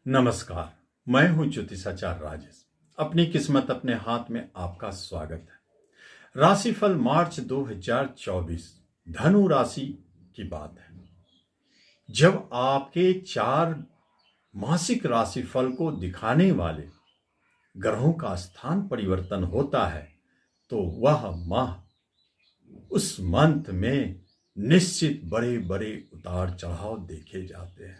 नमस्कार। मैं हूं ज्योतिषाचार्य राजेश। अपनी किस्मत अपने हाथ में आपका स्वागत है। राशिफल मार्च 2024 धनु राशि की बात है। जब आपके 4 मासिक राशिफल को दिखाने वाले ग्रहों का स्थान परिवर्तन होता है तो वह माह उस मंथ में निश्चित बड़े बड़े उतार चढ़ाव देखे जाते हैं।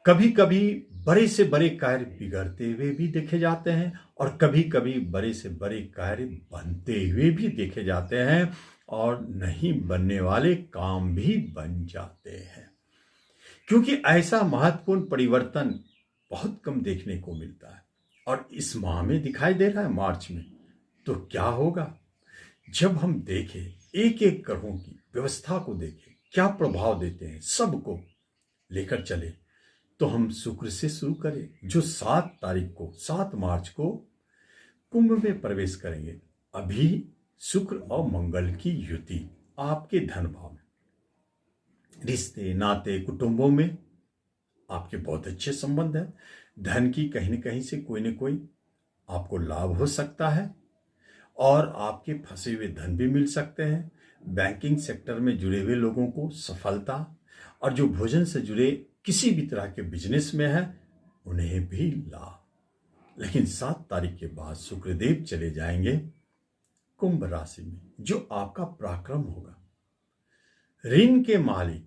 कभी कभी बड़े से बड़े कार्य बिगड़ते हुए भी देखे जाते हैं और कभी कभी बड़े से बड़े कार्य बनते हुए भी देखे जाते हैं और नहीं बनने वाले काम भी बन जाते हैं। क्योंकि ऐसा महत्वपूर्ण परिवर्तन बहुत कम देखने को मिलता है और इस माह में दिखाई दे रहा है मार्च में। तो क्या होगा जब हम देखें एक एक ग्रहों की व्यवस्था को, देखें क्या प्रभाव देते हैं, सबको लेकर चले तो हम शुक्र से शुरू करें जो 7 मार्च को कुंभ में प्रवेश करेंगे। अभी शुक्र और मंगल की युति आपके धन भाव में, रिश्ते नाते कुटुंबों में आपके बहुत अच्छे संबंध है। धन की कहीं न कहीं से कोई न कोई आपको लाभ हो सकता है और आपके फंसे हुए धन भी मिल सकते हैं। बैंकिंग सेक्टर में जुड़े हुए लोगों को सफलता, और जो भोजन से जुड़े किसी भी तरह के बिजनेस में है उन्हें भी लाभ। लेकिन 7 तारीख के बाद शुक्रदेव चले जाएंगे कुंभ राशि में, जो आपका पराक्रम होगा। ऋण के मालिक,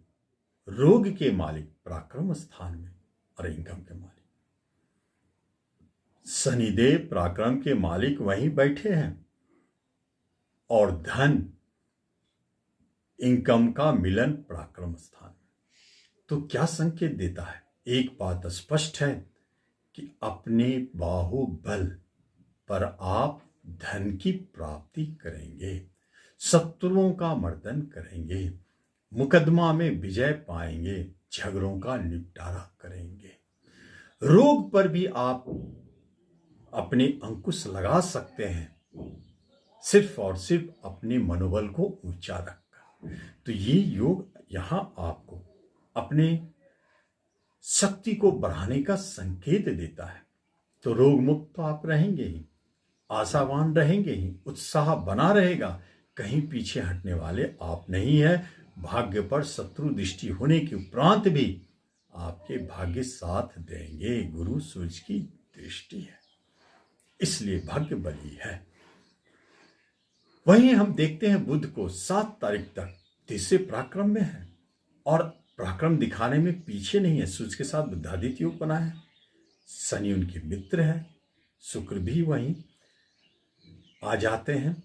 रोग के मालिक पराक्रम स्थान में और इनकम के मालिक शनिदेव पराक्रम के मालिक वहीं बैठे हैं और धन इनकम का मिलन पराक्रम स्थान में। तो क्या संकेत देता है? एक बात स्पष्ट है कि अपने बाहुबल पर आप धन की प्राप्ति करेंगे, शत्रुओं का मर्दन करेंगे, मुकदमा में विजय पाएंगे, झगड़ों का निपटारा करेंगे। रोग पर भी आप अपने अंकुश लगा सकते हैं, सिर्फ और सिर्फ अपने मनोबल को ऊंचा रखकर। तो ये योग यहां आपको अपने शक्ति को बढ़ाने का संकेत देता है। तो रोग मुक्त तो आप रहेंगे ही, आशावान रहेंगे ही, उत्साह बना रहेगा, कहीं पीछे हटने वाले आप नहीं है। भाग्य पर शत्रु दृष्टि होने के उपरांत भी आपके भाग्य साथ देंगे। गुरु सूर्य की दृष्टि है, इसलिए भाग्य बली है। वहीं हम देखते हैं बुध को 7 तारीख तक तीसरे पराक्रम में है और पराक्रम दिखाने में पीछे नहीं है। सूर्य के साथ बुधादित्य योग बना है, शनि उनके मित्र है, शुक्र भी वहीं आ जाते हैं।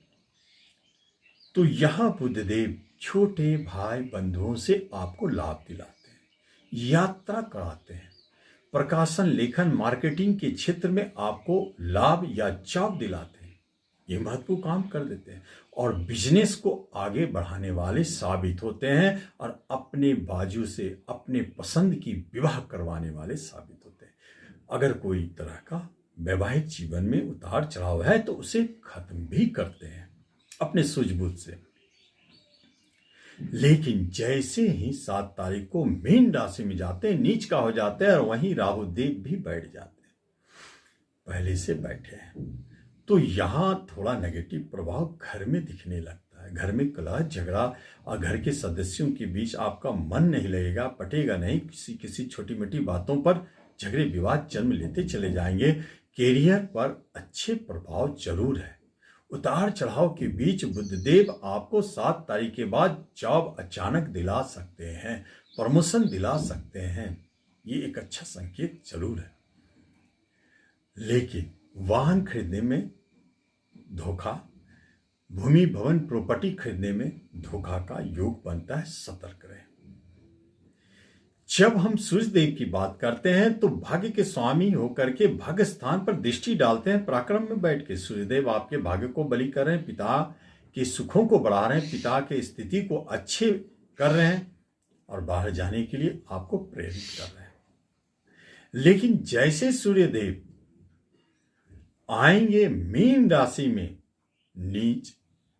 तो यहां बुधदेव छोटे भाई बंधुओं से आपको लाभ दिलाते हैं, यात्रा कराते हैं, प्रकाशन, लेखन, मार्केटिंग के क्षेत्र में आपको लाभ या जॉब दिलाते हैं। ये महत्वपूर्ण काम कर देते हैं और बिजनेस को आगे बढ़ाने वाले साबित होते हैं और अपने बाजू से अपने पसंद की विवाह करवाने वाले साबित होते हैं। अगर कोई तरह का वैवाहिक जीवन में उतार चढ़ाव है तो उसे खत्म भी करते हैं अपने सूझबूझ से। लेकिन जैसे ही 7 तारीख को मीन राशि में जाते हैं, नीच का हो जाते हैं और वहीं राहु देव भी बैठ जाते हैं, पहले से बैठे हैं। तो यहां थोड़ा नेगेटिव प्रभाव घर में दिखने लगता है। घर में कलह झगड़ा और घर के सदस्यों के बीच आपका मन नहीं लगेगा, पटेगा नहीं। किसी छोटी मोटी बातों पर झगड़े विवाद जन्म लेते चले जाएंगे। कैरियर पर अच्छे प्रभाव जरूर है। उतार चढ़ाव के बीच बुधदेव आपको 7 तारीख के बाद जॉब अचानक दिला सकते हैं, प्रमोशन दिला सकते हैं। ये एक अच्छा संकेत जरूर है। लेकिन वाहन खरीदने में धोखा, भूमि भवन प्रॉपर्टी खरीदने में धोखा का योग बनता है, सतर्क रहें। जब हम सूर्यदेव की बात करते हैं तो भाग्य के स्वामी होकर के भाग्य स्थान पर दृष्टि डालते हैं। पराक्रम में बैठ के सूर्यदेव आपके भाग्य को बलि कर रहे हैं, पिता के सुखों को बढ़ा रहे हैं, पिता के स्थिति को अच्छे कर रहे हैं और बाहर जाने के लिए आपको प्रेरित कर रहे हैं। लेकिन जैसे सूर्यदेव आएंगे मीन राशि में, नीच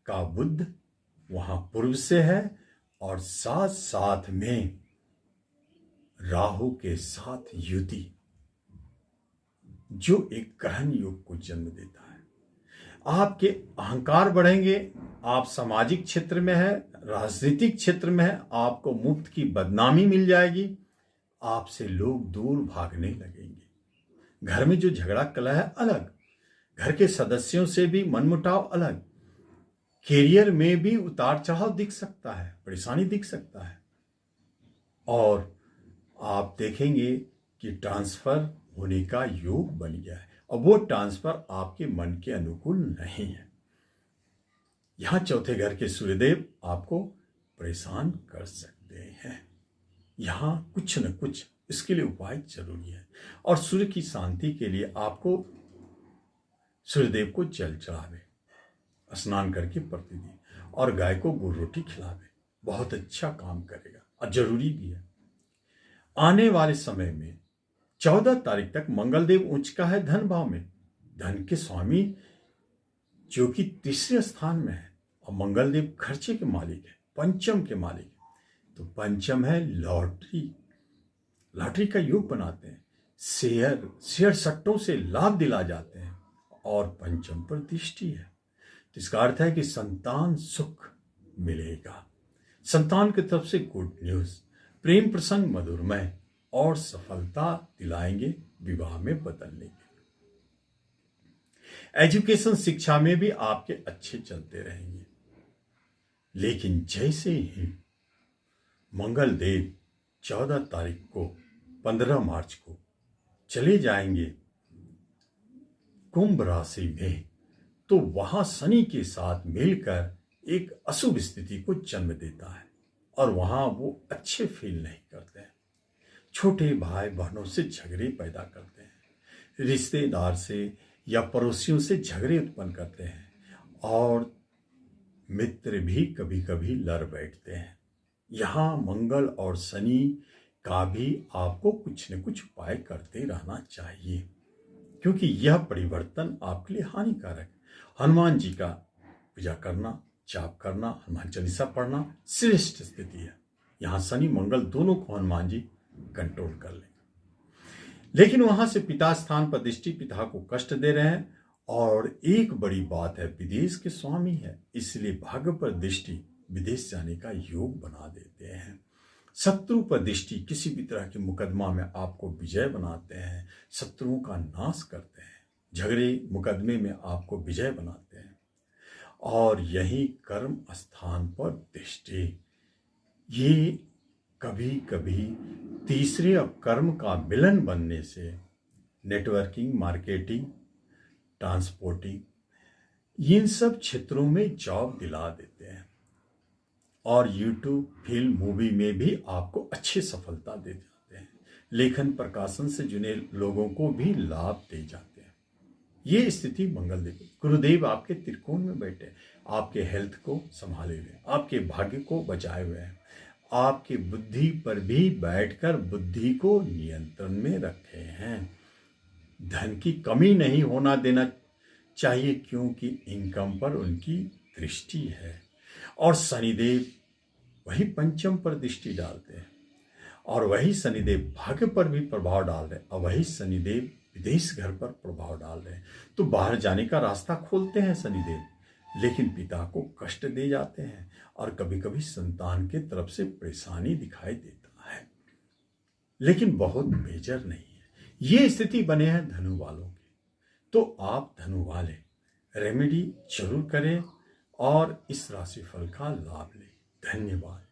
का बुध वहां पूर्व से है और साथ साथ में राहु के साथ युति, जो एक ग्रहण योग को जन्म देता है। आपके अहंकार बढ़ेंगे, आप सामाजिक क्षेत्र में है, राजनीतिक क्षेत्र में है, आपको मुफ्त की बदनामी मिल जाएगी, आपसे लोग दूर भागने लगेंगे। घर में जो झगड़ा कलह है अलग, घर के सदस्यों से भी मनमुटाव अलग, कैरियर में भी उतार चढ़ाव दिख सकता है, परेशानी दिख सकता है, और आप देखेंगे कि ट्रांसफर होने का योग बन गया है और वो ट्रांसफर आपके मन के अनुकूल नहीं है। यहां चौथे घर के सूर्यदेव आपको परेशान कर सकते हैं। यहां कुछ न कुछ इसके लिए उपाय जरूरी है, और सूर्य की शांति के लिए आपको सूर्यदेव को जल चढ़ावे, स्नान करके प्रतिदिन, और गाय को गुड़ रोटी खिलावे, बहुत अच्छा काम करेगा और जरूरी भी है। आने वाले समय में 14 तारीख तक मंगलदेव उच्च का है धन भाव में, धन के स्वामी जो कि तीसरे स्थान में है, और मंगलदेव खर्चे के मालिक है, पंचम के मालिक है। तो पंचम है लॉटरी, लॉटरी का योग बनाते हैं, शेयर सट्टों से लाभ दिला जाते हैं, और पंचम पर दृष्टि है। तो इसका अर्थ है कि संतान सुख मिलेगा, संतान की तरफ से गुड न्यूज, प्रेम प्रसंग मधुरमय और सफलता दिलाएंगे विवाह में बदलने के। एजुकेशन शिक्षा में भी आपके अच्छे चलते रहेंगे, लेकिन जैसे ही मंगल देव 14 तारीख को 15 मार्च को चले जाएंगे कुंभ राशि में, तो वहां शनि के साथ मिलकर एक अशुभ स्थिति को जन्म देता है, और वहां वो अच्छे फील नहीं करते हैं। छोटे भाई बहनों से झगड़े पैदा करते हैं, रिश्तेदार से या पड़ोसियों से झगड़े उत्पन्न करते हैं, और मित्र भी कभी कभी लड़ बैठते हैं। यहाँ मंगल और शनि का भी आपको कुछ न कुछ उपाय करते रहना चाहिए, क्योंकि यह परिवर्तन आपके लिए हानिकारक है। हनुमान जी का पूजा करना, जाप करना, हनुमान चालीसा पढ़ना श्रेष्ठ स्थिति है। यहाँ शनि मंगल दोनों को हनुमान जी कंट्रोल कर लेंगे। लेकिन वहां से पिता स्थान पर दृष्टि, पिता को कष्ट दे रहे हैं, और एक बड़ी बात है विदेश के स्वामी है, इसलिए भाग्य पर दृष्टि विदेश जाने का योग बना देते हैं। शत्रु पर दृष्टि किसी भी तरह के मुकदमा में आपको विजय बनाते हैं, शत्रुओं का नाश करते हैं, झगड़े मुकदमे में आपको विजय बनाते हैं। और यही कर्म स्थान पर दृष्टि, ये कभी कभी तीसरे कर्म का मिलन बनने से नेटवर्किंग, मार्केटिंग, ट्रांसपोर्टिंग, इन सब क्षेत्रों में जॉब दिला देते हैं, और यूट्यूब, फिल्म, मूवी में भी आपको अच्छी सफलता दे जाते हैं। लेखन प्रकाशन से जुड़े लोगों को भी लाभ दे जाते हैं। ये स्थिति मंगलदेव, गुरुदेव आपके त्रिकोण में बैठे, आपके हेल्थ को संभाले हुए, आपके भाग्य को बचाए हुए हैं, आपकी बुद्धि पर भी बैठकर बुद्धि को नियंत्रण में रखे हैं। धन की कमी नहीं होना देना चाहिए, क्योंकि इनकम पर उनकी दृष्टि है, और शनिदेव वही पंचम पर दृष्टि डालते हैं, और वही शनिदेव भाग्य पर भी प्रभाव डाल रहे हैं, और वही शनिदेव विदेश घर पर प्रभाव डाल रहे हैं। तो बाहर जाने का रास्ता खोलते हैं शनिदेव, लेकिन पिता को कष्ट दे जाते हैं, और कभी कभी संतान के तरफ से परेशानी दिखाई देता है, लेकिन बहुत मेजर नहीं है। ये स्थिति बने हैं धनु वालों की, तो आप धनु वाले रेमेडी जरूर करें और इस राशिफल का लाभ लें। धन्यवाद।